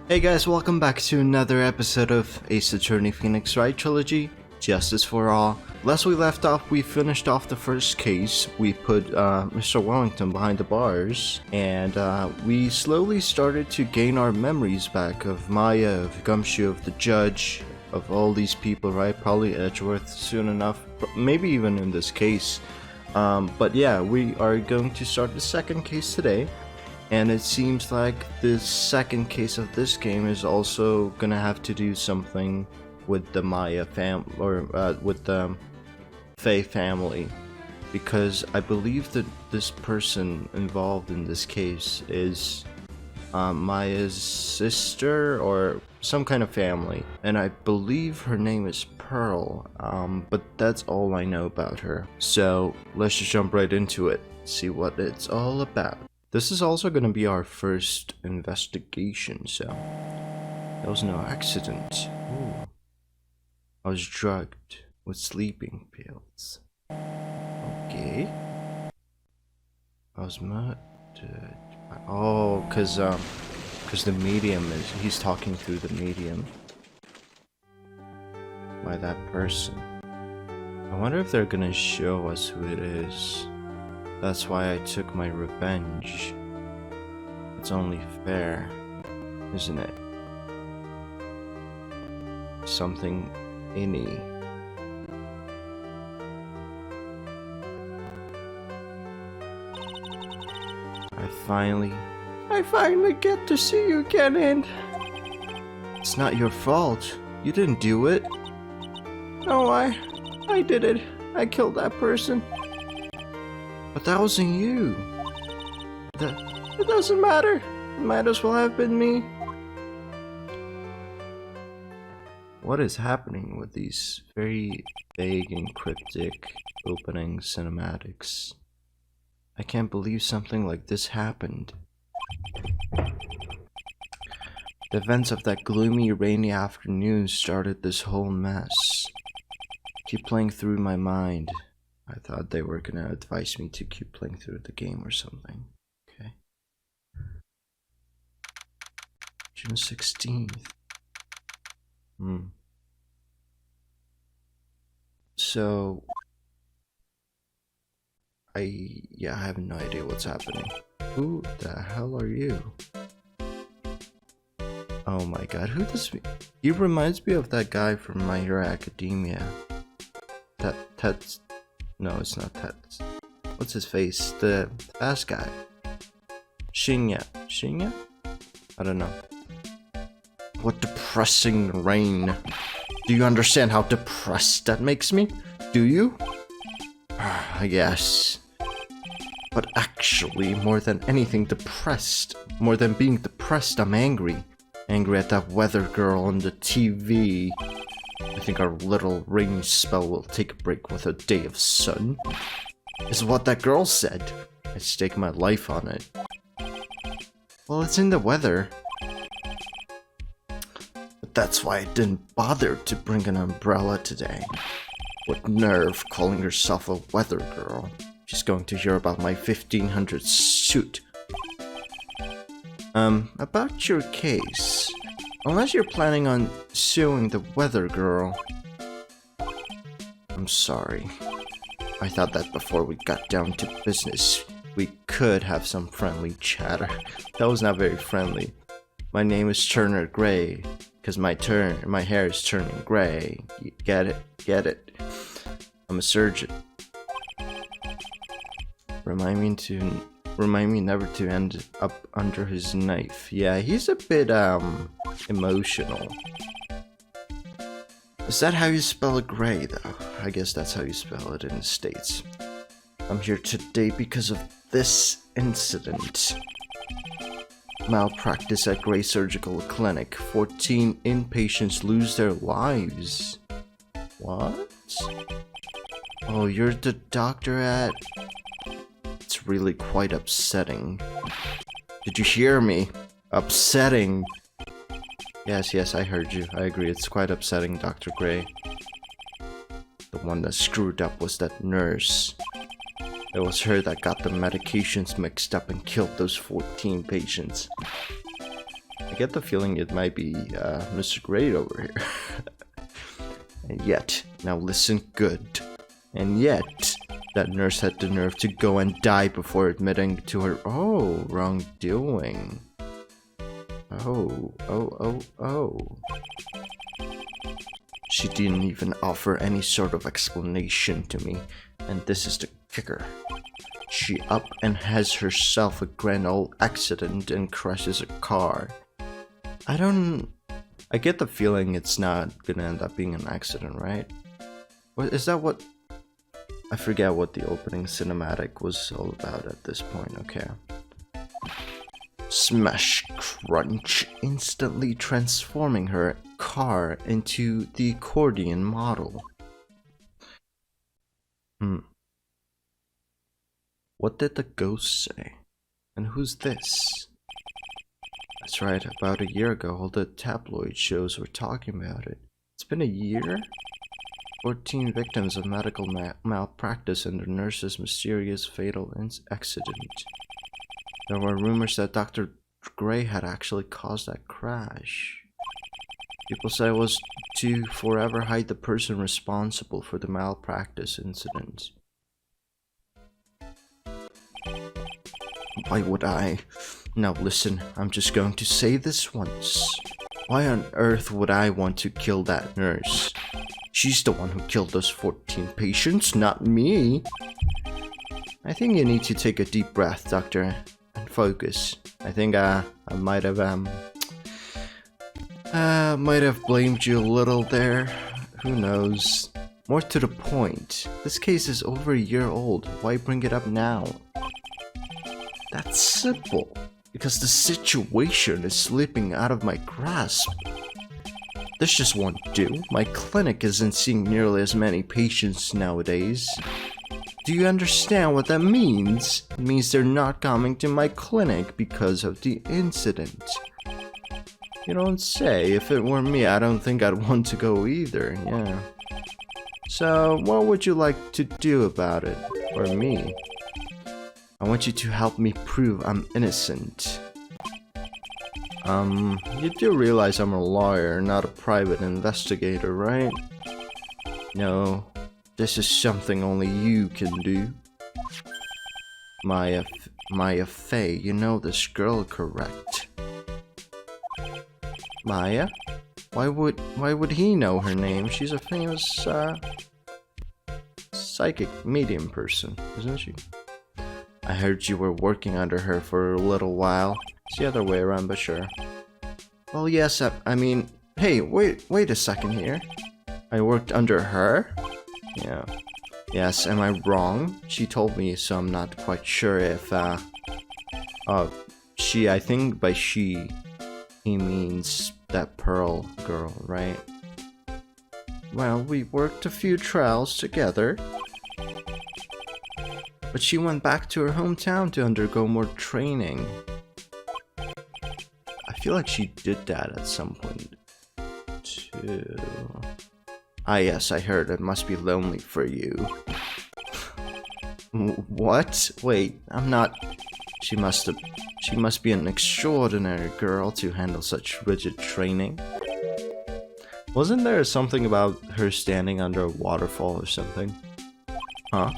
Hey guys, welcome back to another episode of Ace Attorney Phoenix Wright Trilogy, Justice for All. Last we left off, we finished off the first case. We put Mr. Wellington behind the bars, and we slowly started to gain our memories back of Maya, of Gumshoe, of the judge, of all these people, right? Probably Edgeworth soon enough, maybe even in this case. But yeah, we are going to start the second case today. And it seems like the second case of this game is also gonna have to do something with the Maya with the Faye family, because I believe that this person involved in this case is Maya's sister or some kind of family, and I believe her name is Pearl. But that's all I know about her. So let's just jump right into it, see what it's all about. This is also going to be our first investigation, so there was no accident. Ooh. I was drugged with sleeping pills. Okay. I was murdered. Oh, cause the medium he's talking through the medium by that person. I wonder if they're gonna show us who it is. That's why I took my revenge. It's only fair, isn't it? Something inny. I finally get to see you again, and it's not your fault. You didn't do it. No, I did it. I killed that person. But that wasn't you. It doesn't matter. It might as well have been me. What is happening with these very vague and cryptic opening cinematics? I can't believe something like this happened. The events of that gloomy, rainy afternoon started this whole mess. Keep playing through my mind. I thought they were gonna advise me to keep playing through the game or something. Okay. June 16th. So I have no idea what's happening. Who the hell are you? Oh my god, who does he reminds me of that guy from My Hero Academia. No, it's not Ted. What's his face? The fast guy. Shinya? I don't know. What depressing rain. Do you understand how depressed that makes me? Do you? I guess. But actually, more than anything depressed, more than being depressed, I'm angry. Angry at that weather girl on the TV. I think our little rainy spell will take a break with a day of sun. Is what that girl said. I stake my life on it. Well, it's in the weather. But that's why I didn't bother to bring an umbrella today. What nerve calling herself a weather girl. She's going to hear about my 1500 suit. About your case. Unless you're planning on suing the weather girl. I'm sorry. I thought that before we got down to business, we could have some friendly chatter. That was not very friendly. My name is Turner Gray, because my hair is turning gray. You get it? Get it? I'm a surgeon. Remind me never to end up under his knife. Yeah, he's a bit, emotional. Is that how you spell gray, though? I guess that's how you spell it in the States. I'm here today because of this incident. Malpractice at Gray Surgical Clinic. 14 inpatients lose their lives. What? Oh, you're the doctor at... It's really quite upsetting. Did you hear me? Upsetting. Yes, I heard you. I agree, it's quite upsetting, Dr. Gray. The one that screwed up was that nurse. It was her that got the medications mixed up and killed those 14 patients. I get the feeling it might be Mr. Great over here. And yet, now listen good. And yet, that nurse had the nerve to go and die before admitting to her wrongdoing. Oh. She didn't even offer any sort of explanation to me, and this is the kicker. She up and has herself a grand old accident and crashes a car. I get the feeling it's not gonna end up being an accident, right? What is that? What? I forget what the opening cinematic was all about at this point. Okay. Smash crunch, instantly transforming her car into the accordion model. What did the ghost say? And who's this? That's right, about a year ago all the tabloid shows were talking about it. It's been a year? 14 victims of medical malpractice and the nurse's mysterious fatal accident. There were rumors that Dr. Gray had actually caused that crash. People said it was to forever hide the person responsible for the malpractice incident. Why would I? Now listen, I'm just going to say this once. Why on earth would I want to kill that nurse? She's the one who killed those 14 patients, not me. I think you need to take a deep breath, Doctor, and focus. I think I might have blamed you a little there. Who knows? More to the point, this case is over a year old. Why bring it up now? That's simple. Because the situation is slipping out of my grasp. This just won't do. My clinic isn't seeing nearly as many patients nowadays. Do you understand what that means? It means they're not coming to my clinic because of the incident. You don't say. If it were me, I don't think I'd want to go either, yeah. So, what would you like to do about it? Or me? I want you to help me prove I'm innocent. You do realize I'm a lawyer, not a private investigator, right? No, this is something only you can do. Maya Fey, you know this girl, correct? Maya? Why would he know her name? She's a famous, psychic medium person, isn't she? I heard you were working under her for a little while. It's the other way around, but sure. Well, yes, I mean... Hey, wait a second here. I worked under her? Yeah. Yes, am I wrong? She told me, so I'm not quite sure if, she, I think by she, he means that Pearl girl, right? Well, we worked a few trials together. But she went back to her hometown to undergo more training. I feel like she did that at some point too. Ah yes, I heard it must be lonely for you. What? Wait, I'm not... She must be an extraordinary girl to handle such rigid training. Wasn't there something about her standing under a waterfall or something? Huh?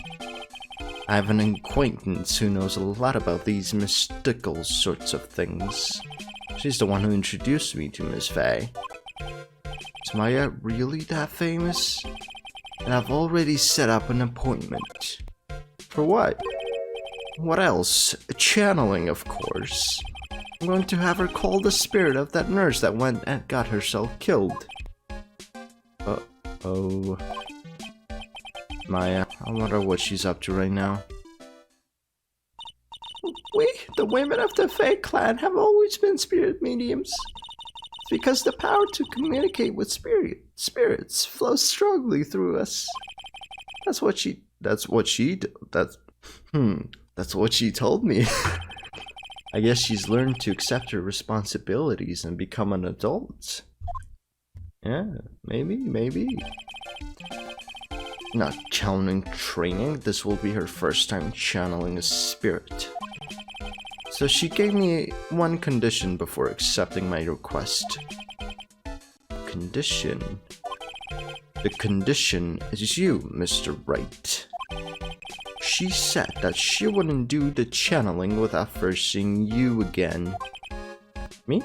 I have an acquaintance who knows a lot about these mystical sorts of things. She's the one who introduced me to Miss Fey. Is Maya really that famous? And I've already set up an appointment. For what? What else? A channeling, of course. I'm going to have her call the spirit of that nurse that went and got herself killed. Uh-oh. Maya, I wonder what she's up to right now. We, the women of the Fey clan, have always been spirit mediums. It's because the power to communicate with spirits flows strongly through us. That's what she told me. I guess she's learned to accept her responsibilities and become an adult. Yeah, maybe. Not channeling training, this will be her first time channeling a spirit. So she gave me one condition before accepting my request. Condition? The condition is you, Mr. Wright. She said that she wouldn't do the channeling without first seeing you again. Me?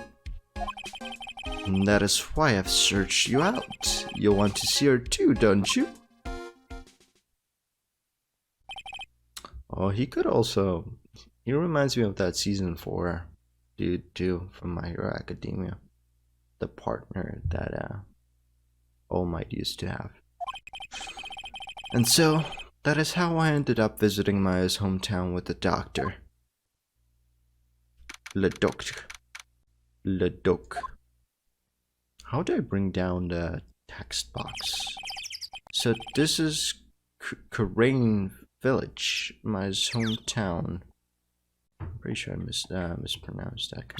And that is why I've searched you out. You want to see her too, don't you? Oh, he could also... He reminds me of that season 4 dude too from My Hero Academia. The partner that All Might used to have. And so, that is how I ended up visiting Maya's hometown with the doctor. Le Docteur. Le Doc. How do I bring down the text box? So this is Terrain Village, Maya's hometown. I'm pretty sure I mispronounced that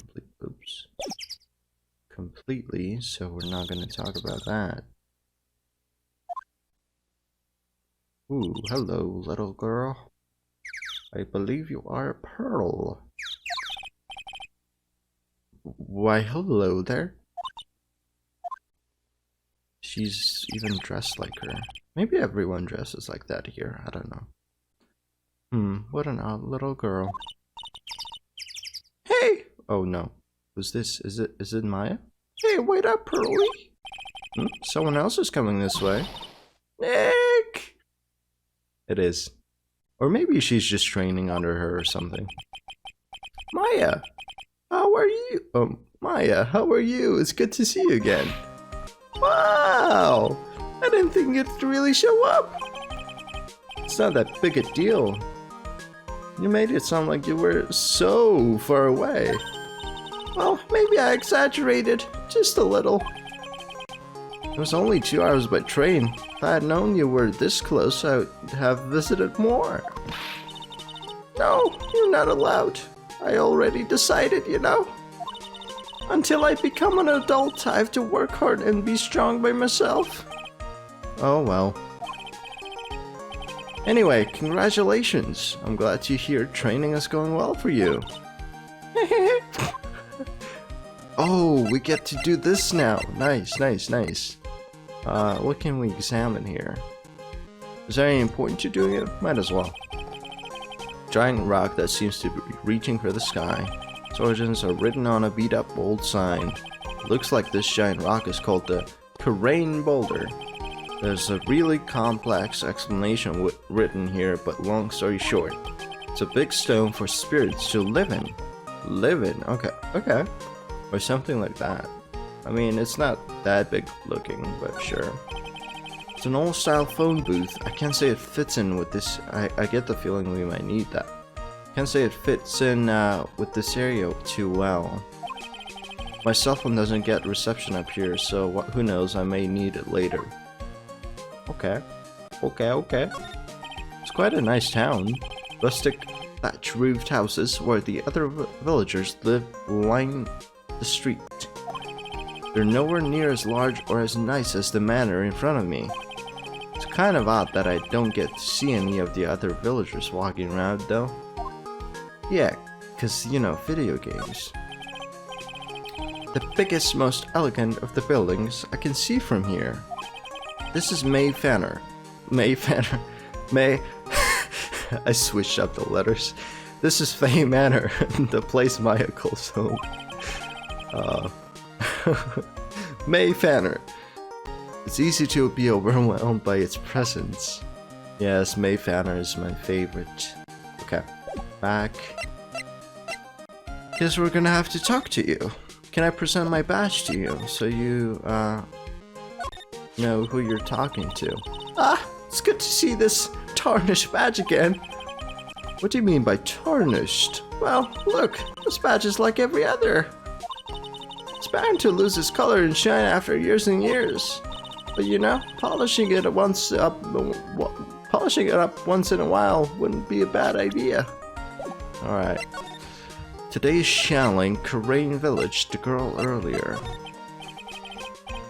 completely, so we're not going to talk about that. Ooh, hello, little girl. I believe you are a pearl. Why, hello there. She's even dressed like her. Maybe everyone dresses like that here, I don't know. What an odd little girl. Hey! Oh no. Who's this? Is it Maya? Hey, wait up, Pearly! Someone else is coming this way. Nick! It is. Or maybe she's just training under her or something. Maya! How are you? Maya, how are you? It's good to see you again. Wow! I didn't think you'd really show up. It's not that big a deal. You made it sound like you were so far away. Well, maybe I exaggerated. Just a little. It was only 2 hours by train. If I had known you were this close, I would have visited more. No, you're not allowed. I already decided, you know. Until I become an adult, I have to work hard and be strong by myself. Oh well. Anyway, congratulations. I'm glad to hear training is going well for you. Oh, we get to do this now. Nice, nice, nice. What can we examine here? Is there any point to doing it? Might as well. Giant rock that seems to be reaching for the sky. Its origins are written on a beat up old sign. It looks like this giant rock is called the Terrain Boulder. There's a really complex explanation written here, but long story short, it's a big stone for spirits to live in. Live in? Okay. Or something like that. I mean, it's not that big looking, but sure. It's an old style phone booth. I can't say it fits in with this. I get the feeling we might need that. Can't say it fits in with this area too well. My cell phone doesn't get reception up here, so who knows, I may need it later. Okay. It's quite a nice town. Rustic thatch-roofed houses where the other villagers live line the street. They're nowhere near as large or as nice as the manor in front of me. It's kind of odd that I don't get to see any of the other villagers walking around though. Yeah, cause you know, video games. The biggest, most elegant of the buildings I can see from here. This is MEY. May. I switched up the letters. This is Faye Manor, the place Maya calls home. MEY. It's easy to be overwhelmed by its presence. Yes, MEY is my favorite. Okay, back. Guess we're gonna have to talk to you. Can I present my badge to you so you know who you're talking to? Ah, it's good to see this Tarnish Badge again. What do you mean by tarnished? Well, look, this badge is like every other. It's bound to lose its color and shine after years and years. But you know, polishing it up once in a while wouldn't be a bad idea. Alright. Today's channeling Terrain Village, the girl earlier.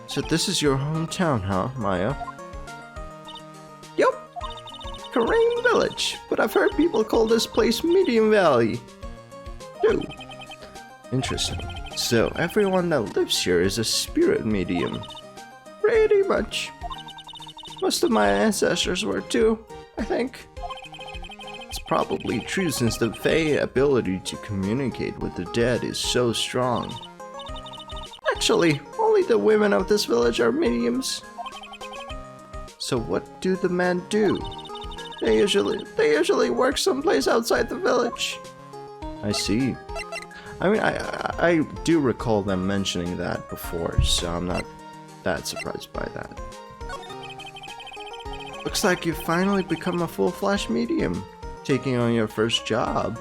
So this is your hometown, huh, Maya? Yup, Terrain Village, but I've heard people call this place Medium Valley. too. Interesting. So everyone that lives here is a spirit medium. Pretty much. Most of my ancestors were too, I think. It's probably true since the Fae ability to communicate with the dead is so strong. Actually, only the women of this village are mediums. So what do the men do? They usually work someplace outside the village. I see. I mean, I do recall them mentioning that before, so I'm not that surprised by that. Looks like you've finally become a full-fledged medium, taking on your first job.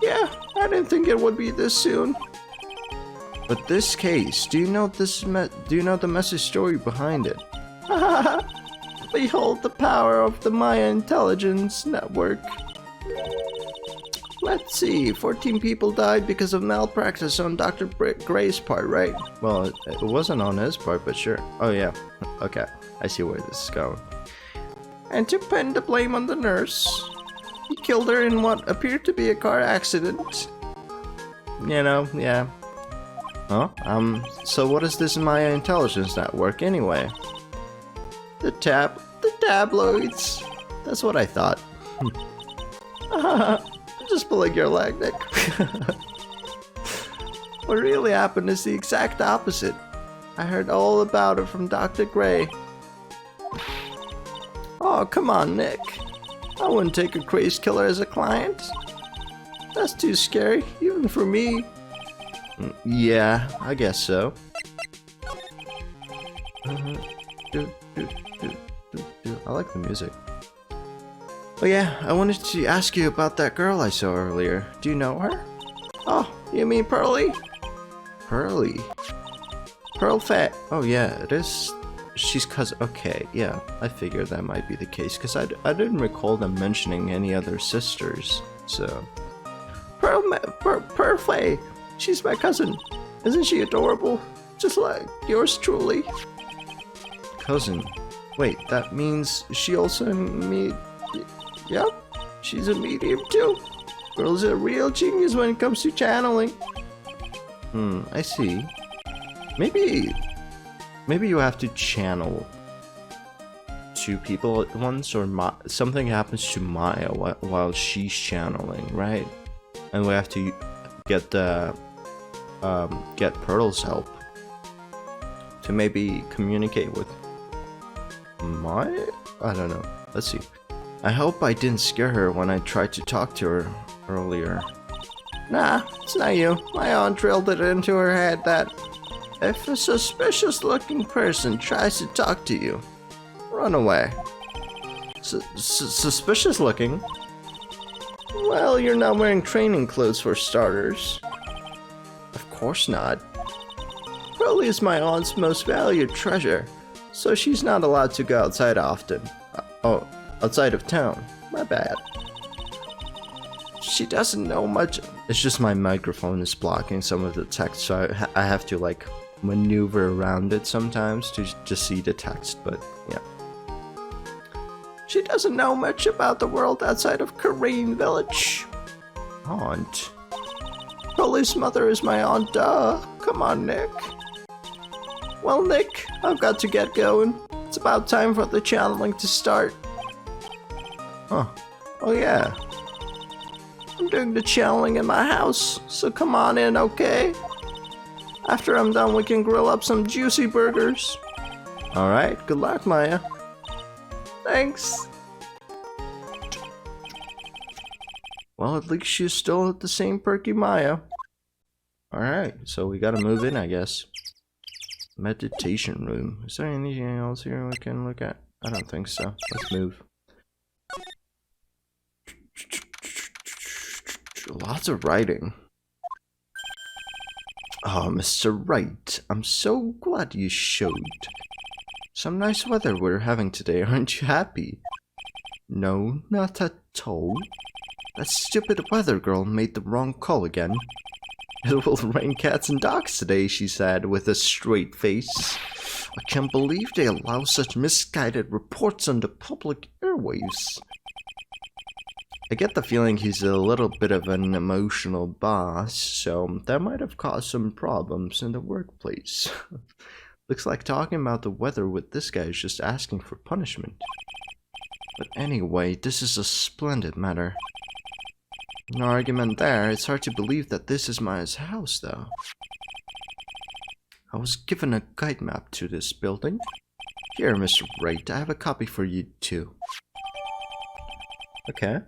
Yeah, I didn't think it would be this soon. But this case, do you know the messy story behind it? Behold the power of the Maya intelligence network. Let's see, 14 people died because of malpractice on Dr. Gray's part, right? Well, it wasn't on his part, but sure. Oh yeah, okay, I see where this is going. And to pin the blame on the nurse, he killed her in what appeared to be a car accident. You know, yeah. Huh? So what is this Maya intelligence network anyway? The tabloids. That's what I thought. Just pulling your leg, Nick. What really happened is the exact opposite. I heard all about it from Dr. Gray. Oh, come on, Nick. I wouldn't take a crazed killer as a client. That's too scary, even for me. Yeah, I guess so. I like the music. Oh yeah, I wanted to ask you about that girl I saw earlier. Do you know her? Oh, you mean Pearly? Pearly? Pearl Fat. Oh yeah, it is. She's cousin. Okay, yeah, I figured that might be the case because I didn't recall them mentioning any other sisters. So, Pearl, she's my cousin. Isn't she adorable? Just like yours truly. Cousin. Wait, that means she also Yep, she's a medium too. Girl's a real genius when it comes to channeling. I see. Maybe you have to channel two people at once, or something happens to Maya while she's channeling, right? And we have to get Pearl's help to maybe communicate with Maya? I don't know. Let's see. I hope I didn't scare her when I tried to talk to her earlier. Nah, it's not you. My aunt drilled it into her head that if a suspicious-looking person tries to talk to you, run away. Suspicious-looking? Well, you're not wearing training clothes for starters. Of course not. Pearly is my aunt's most valued treasure, so she's not allowed to go outside often. Outside of town. My bad. She doesn't know much. It's just my microphone is blocking some of the text, so I have to like maneuver around it sometimes to just see the text, but yeah. She doesn't know much about the world outside of Terrain Village. Aunt. Pearly's mother is my aunt, duh. Come on, Nick. Well, Nick, I've got to get going. It's about time for the channeling to start. Huh. Oh yeah. I'm doing the channeling in my house, so come on in, okay? After I'm done, we can grill up some juicy burgers. Alright, good luck, Maya. Thanks. Well, at least she's still the same perky Maya. Alright, so we gotta move in, I guess. Meditation room. Is there anything else here we can look at? I don't think so. Let's move. Lots of writing. Oh, Mr. Wright, I'm so glad you showed. Some nice weather we're having today, aren't you happy? No, not at all. That stupid weather girl made the wrong call again. It will rain cats and dogs today, she said with a straight face. I can't believe they allow such misguided reports on the public airwaves. I get the feeling he's a little bit of an emotional boss, so that might have caused some problems in the workplace. Looks like talking about the weather with this guy is just asking for punishment. But anyway, this is a splendid matter. No argument there. It's hard to believe that this is Maya's house, though. I was given a guide map to this building. Here, Mr. Wright, I have a copy for you, too. Okay.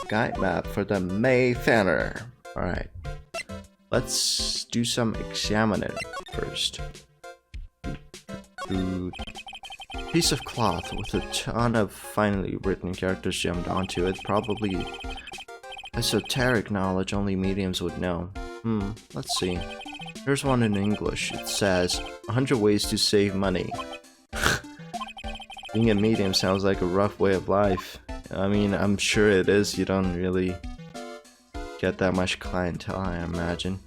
A guide map for the MEY Fanner. Alright. Let's do some examining first. Piece of cloth with a ton of finely written characters jammed onto it. Probably esoteric knowledge only mediums would know. Let's see. Here's one in English. It says 100 ways to save money. Being a medium sounds like a rough way of life. I mean, I'm sure it is. You don't really get that much clientele, I imagine.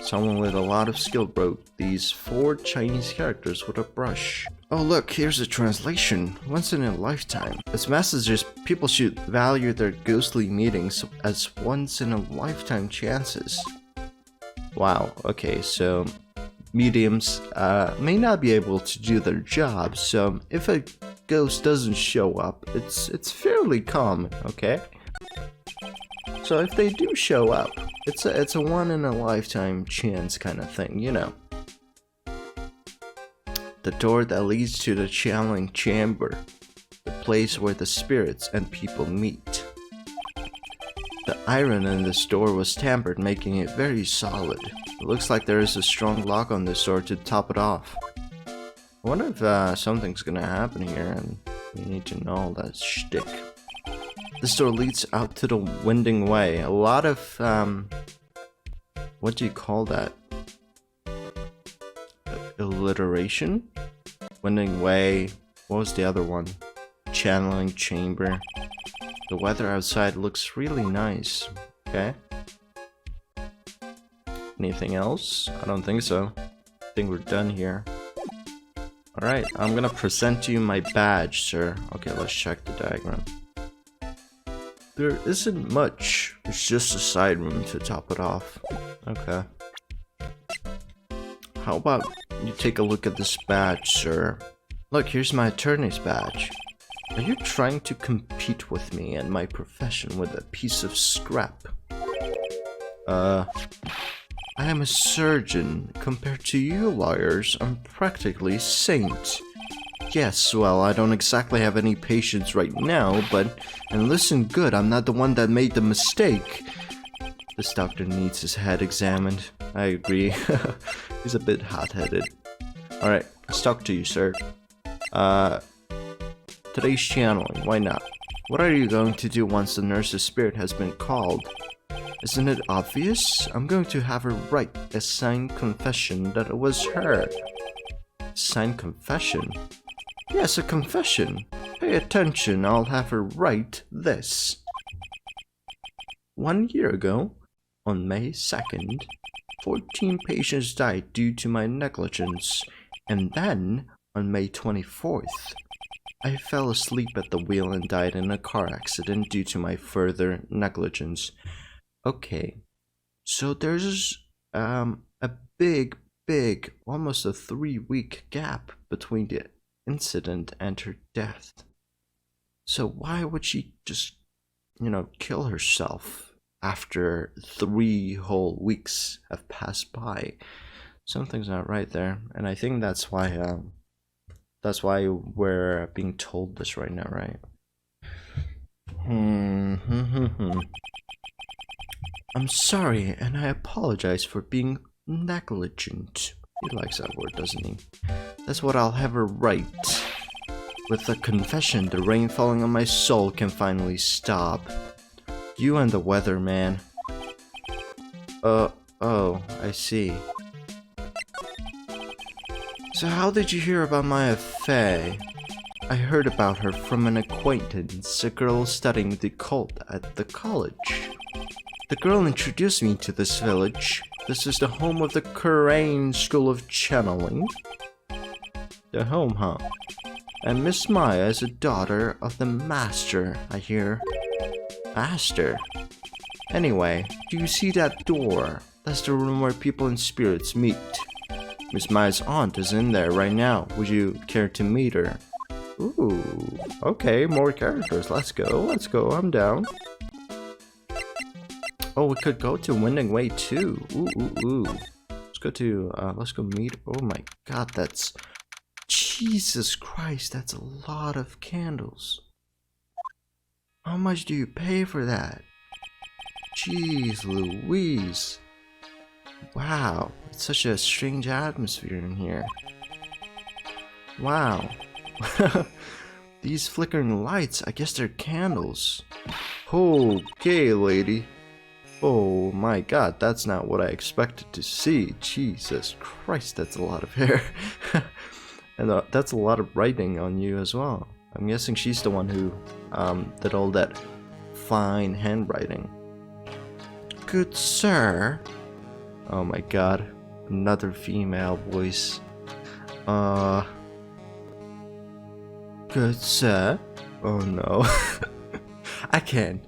Someone with a lot of skill wrote these 4 Chinese characters with a brush. Oh look, here's a translation. Once in a lifetime. Its message is people should value their ghostly meetings as once in a lifetime chances. Wow, okay, so mediums may not be able to do their job, so if a ghost doesn't show up, it's fairly common, okay? So if they do show up, it's a one in a lifetime chance kind of thing, you know. The door that leads to the Chumling Chamber, the place where the spirits and people meet. The iron in this door was tampered, making it very solid. It looks like there is a strong lock on this door to top it off. I wonder if something's gonna happen here and we need to know that shtick. This door leads out to the winding way. A lot of, what do you call that? Alliteration? Winding way. What was the other one? Channeling chamber. The weather outside looks really nice. Okay. Anything else? I don't think so. I think we're done here. Alright, I'm gonna present to you my badge, sir. Okay, let's check the diagram. There isn't much. It's just a side room to top it off. Okay. How about you take a look at this badge, sir? Look, here's my attorney's badge. Are you trying to compete with me and my profession with a piece of scrap? I am a surgeon. Compared to you lawyers, I'm practically a saint. Yes, well, I don't exactly have any patience right now, but, and listen good, I'm not the one that made the mistake. This doctor needs his head examined. I agree. He's a bit hot-headed. Alright, let's talk to you, sir. Today's channeling, why not? What are you going to do once the nurse's spirit has been called? Isn't it obvious? I'm going to have her write a signed confession that it was her. Signed confession? Yes, a confession. Pay attention, I'll have her write this. 1 year ago, on May 2nd, 14 patients died due to my negligence, and then, on May 24th, I fell asleep at the wheel and died in a car accident due to my further negligence. Okay, so there's a big, almost a 3-week gap between the incident and her death. So why would she just, you know, kill herself after 3 whole weeks have passed by? Something's not right there, and I think that's why we're being told this right now, right? I'm sorry, and I apologize for being negligent. He likes that word, doesn't he? That's what I'll have her write. With the confession, the rain falling on my soul can finally stop. You and the weather, man. Oh, I see. So how did you hear about my affair? I heard about her from an acquaintance, a girl studying the occult at the college. The girl introduced me to this village. This is the home of the Terrain School of Channeling. The home, huh? And Miss Maya is a daughter of the Master, I hear. Master? Anyway, do you see that door? That's the room where people and spirits meet. Miss Maya's aunt is in there right now. Would you care to meet her? Ooh, okay, more characters. Let's go, I'm down. Oh, we could go to Winding Way too. Ooh. Let's go meet. Oh my god, that's... Jesus Christ, that's a lot of candles. How much do you pay for that? Jeez Louise. Wow, it's such a strange atmosphere in here. Wow. These flickering lights, I guess they're candles. Okay, lady. Oh my god, that's not what I expected to see. Jesus Christ, that's a lot of hair. And that's a lot of writing on you as well. I'm guessing she's the one who did all that fine handwriting. Good sir. Oh my god, another female voice. Good sir. Oh no. I can't.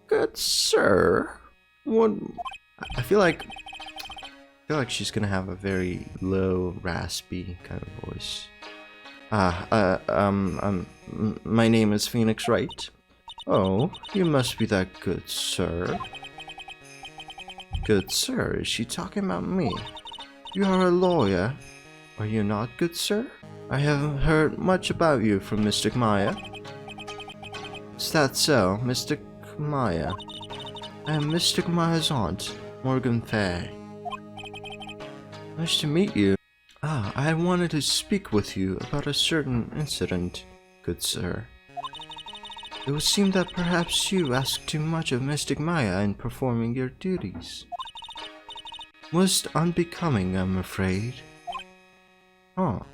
Good sir. I feel like she's gonna have a very low, raspy kind of voice. My name is Phoenix Wright. Oh, you must be that good sir. Good sir, is she talking about me? You are a lawyer. Are you not, good sir? I haven't heard much about you from Mystic Maya. Is that so, Mystic Maya? I am Mystic Maya's aunt, Morgan Fay. Nice to meet you. I wanted to speak with you about a certain incident, good sir. It would seem that perhaps you asked too much of Mystic Maya in performing your duties. Most unbecoming, I'm afraid. Oh.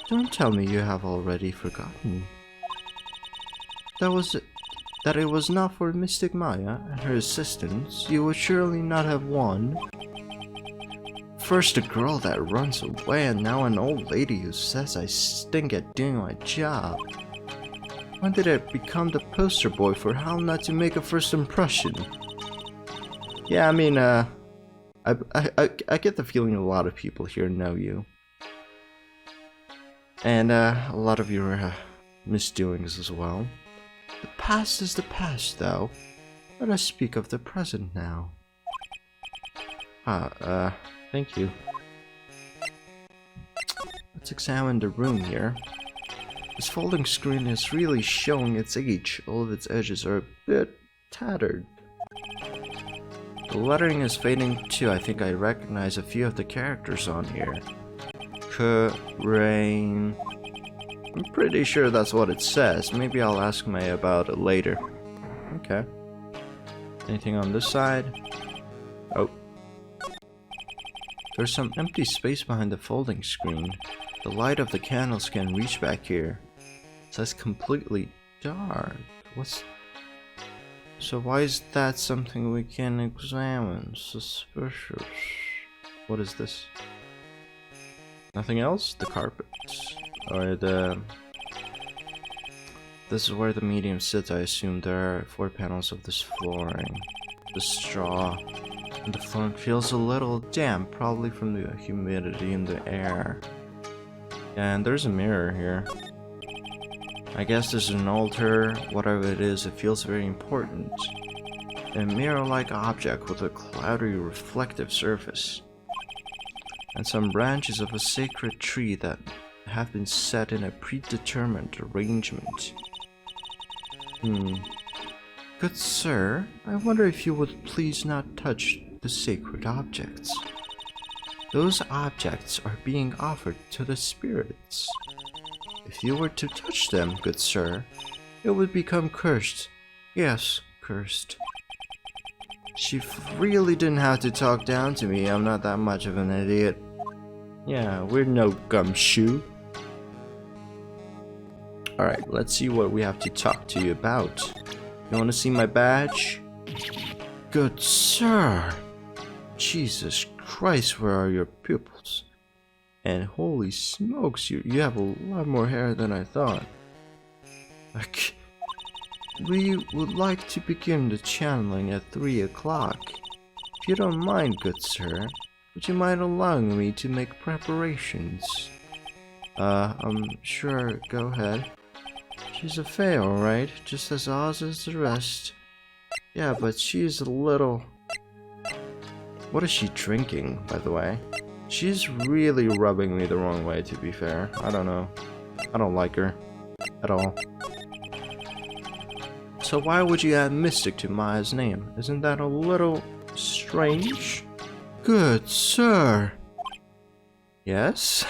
Don't tell me you have already forgotten. That it was not for Mystic Maya and her assistants, you would surely not have won. First a girl that runs away, and now an old lady who says I stink at doing my job. When did I become the poster boy for how not to make a first impression? Yeah, I mean, I get the feeling a lot of people here know you. And a lot of your misdoings as well. The past is the past, though. Let us speak of the present now. Thank you. Let's examine the room here. This folding screen is really showing its age. All of its edges are a bit tattered. The lettering is fading too. I think I recognize a few of the characters on here. Terrain. I'm pretty sure that's what it says. Maybe I'll ask May about it later. Okay. Anything on this side? Oh. There's some empty space behind the folding screen. The light of the candles can reach back here. It says completely dark. So why is that something we can examine? Suspicious. What is this? Nothing else? The carpet. Or this is where the medium sits. I assume there are 4 panels of this flooring. The straw. And the floor feels a little damp, probably from the humidity in the air. And there's a mirror here. I guess there's an altar. Whatever it is, it feels very important. A mirror-like object with a cloudy reflective surface. And some branches of a sacred tree that have been set in a predetermined arrangement. Good sir, I wonder if you would please not touch the sacred objects. Those objects are being offered to the spirits. If you were to touch them, good sir, it would become cursed. Yes, cursed. She really didn't have to talk down to me. I'm not that much of an idiot. Yeah, we're no gumshoe. Alright, let's see what we have to talk to you about. You want to see my badge? Good sir! Jesus Christ, where are your pupils? And holy smokes, you have a lot more hair than I thought. We would like to begin the channeling at 3 o'clock. If you don't mind, good sir, would you mind allowing me to make preparations? Sure, go ahead. She's a fae, alright, just as odd as the rest. Yeah, but she's a little... What is she drinking, by the way? She's really rubbing me the wrong way, to be fair. I don't know. I don't like her. At all. So why would you add Mystic to Maya's name? Isn't that a little strange? Good sir! Yes?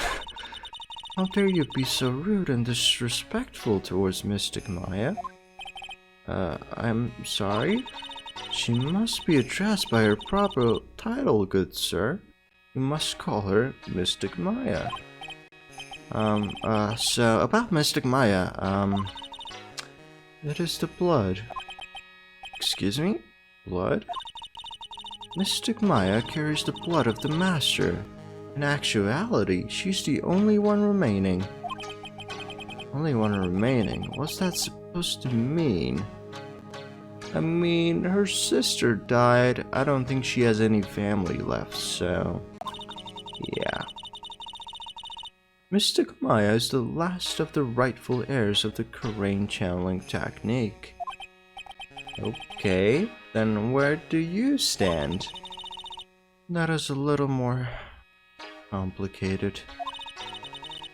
How dare you be so rude and disrespectful towards Mystic Maya? I'm sorry? She must be addressed by her proper title, good sir. You must call her Mystic Maya. So about Mystic Maya, it is the blood. Excuse me? Blood? Mystic Maya carries the blood of the Master. In actuality, she's the only one remaining. Only one remaining? What's that supposed to mean? I mean, her sister died. I don't think she has any family left, so... yeah. Mystic Maya is the last of the rightful heirs of the Terrain channeling technique. Okay, then where do you stand? That is a little more complicated.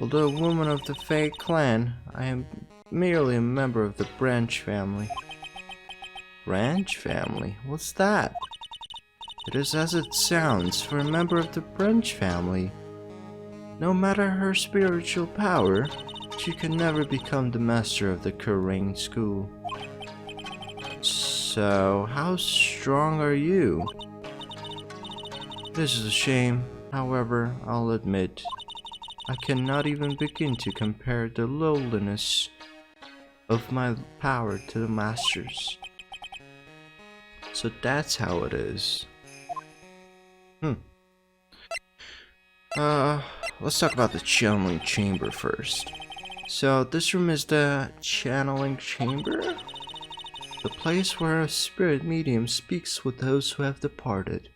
Although a woman of the Fae clan, I am merely a member of the Branch family. Branch family? What's that? It is as it sounds for a member of the Branch family. No matter her spiritual power, she can never become the master of the Terrain school. So, how strong are you? This is a shame. However, I'll admit, I cannot even begin to compare the lowliness of my power to the Master's. So that's how it is. Let's talk about the Chumling Chamber first. So this room is the Channeling Chamber? The place where a spirit medium speaks with those who have departed.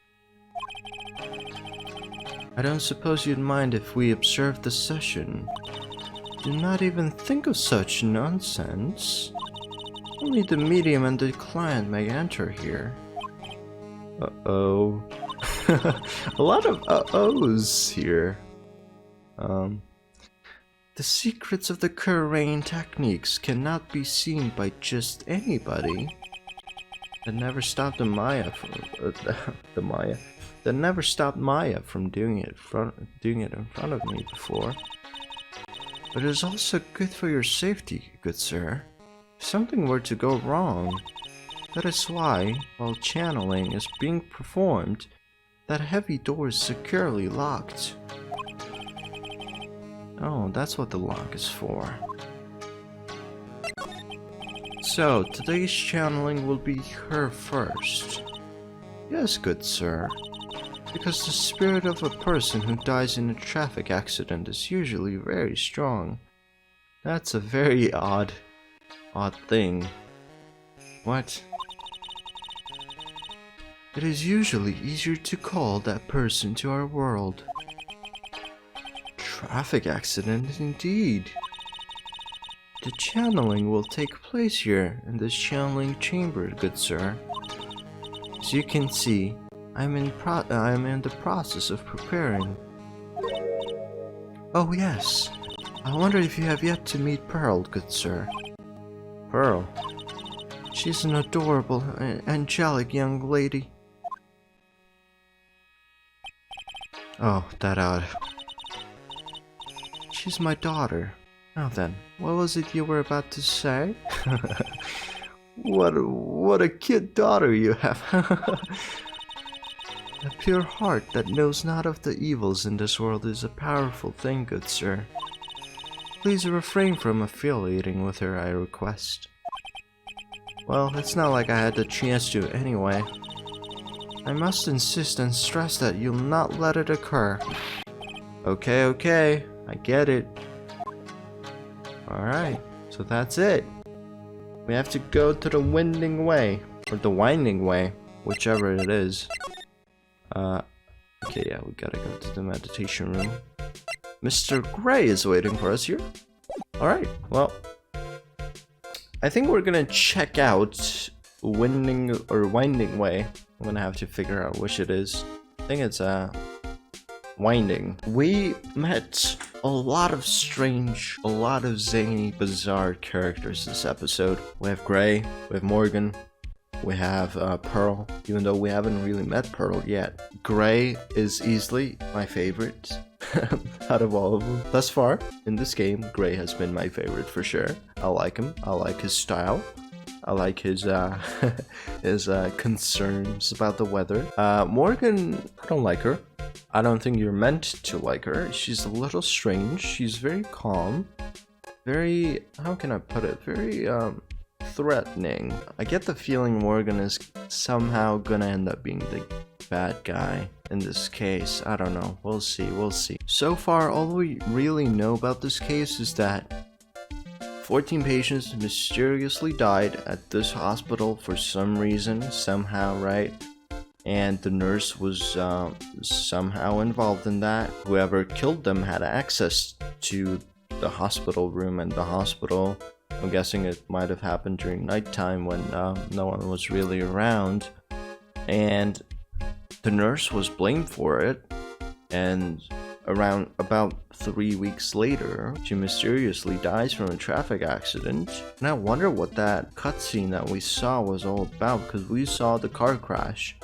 I don't suppose you'd mind if we observed the session. Do not even think of such nonsense. Only the medium and the client may enter here. Uh-oh. A lot of uh-ohs here. The secrets of the Terrain techniques cannot be seen by just anybody. That never stopped the Maya from That never stopped Maya from doing it in front of me before. But it is also good for your safety, good sir. If something were to go wrong, that is why, while channeling is being performed, that heavy door is securely locked. Oh, that's what the lock is for. So, today's channeling will be her first. Yes, good sir. Because the spirit of a person who dies in a traffic accident is usually very strong. That's a very odd thing. What? It is usually easier to call that person to our world. Traffic accident indeed. The channeling will take place here in this channeling chamber, good sir. As you can see, I am in the process of preparing. Oh yes, I wonder if you have yet to meet Pearl, good sir. Pearl? She's an adorable, angelic young lady. Oh, that odd. She's my daughter. Now then, what was it you were about to say? What a cute daughter you have. A pure heart that knows not of the evils in this world is a powerful thing, good sir. Please refrain from affiliating with her, I request. Well, it's not like I had the chance to anyway. I must insist and stress that you'll not let it occur. Okay, I get it. Alright, so that's it. We have to go to the winding way, or the winding way, whichever it is. Okay, yeah, we gotta go to the meditation room. Mr. Gray is waiting for us here. Alright, well, I think we're gonna check out winding way. I'm gonna have to figure out which it is. I think it's winding. We met a lot of strange, a lot of zany, bizarre characters this episode. We have Gray, we have Morgan, we have Pearl, even though we haven't really met Pearl yet. Gray is easily my favorite out of all of them. Thus far, in this game, Gray has been my favorite for sure. I like him, I like his style. I like his his concerns about the weather. Morgan, I don't like her. I don't think you're meant to like her. She's a little strange. She's very calm. Very, how can I put it? Very threatening. I get the feeling Morgan is somehow gonna end up being the bad guy in this case. I don't know. We'll see. So far, all we really know about this case is that 14 patients mysteriously died at this hospital for some reason, somehow, right? And the nurse was somehow involved in that. Whoever killed them had access to the hospital room and the hospital. I'm guessing it might have happened during nighttime when no one was really around. And the nurse was blamed for it. And around about 3 weeks later, she mysteriously dies from a traffic accident. And I wonder what that cutscene that we saw was all about, because we saw the car crash,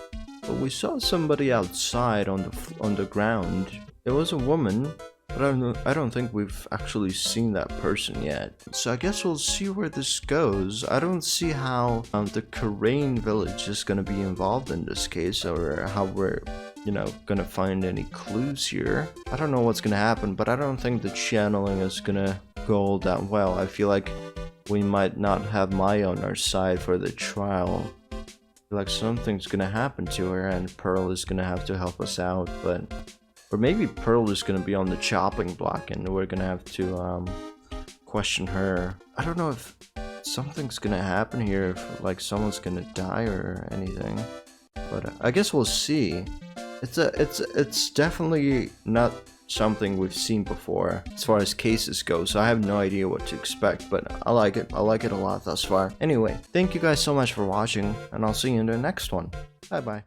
but we saw somebody outside on the ground. It was a woman, but I don't think we've actually seen that person yet. So I guess we'll see where this goes. I don't see how the Terrain village is gonna be involved in this case, or how we're gonna find any clues here. I don't know what's gonna happen, but I don't think the channeling is gonna go all that well. I feel like we might not have MEY on our side for the trial. I feel like something's gonna happen to her and Pearl is gonna have to help us out, or maybe Pearl is gonna be on the chopping block and we're gonna have to question her. I don't know if something's gonna happen here, if like someone's gonna die or anything, but I guess we'll see. It's definitely not something we've seen before as far as cases go, so I have no idea what to expect, but I like it a lot thus far. Anyway, thank you guys so much for watching, and I'll see you in the next one. Bye bye.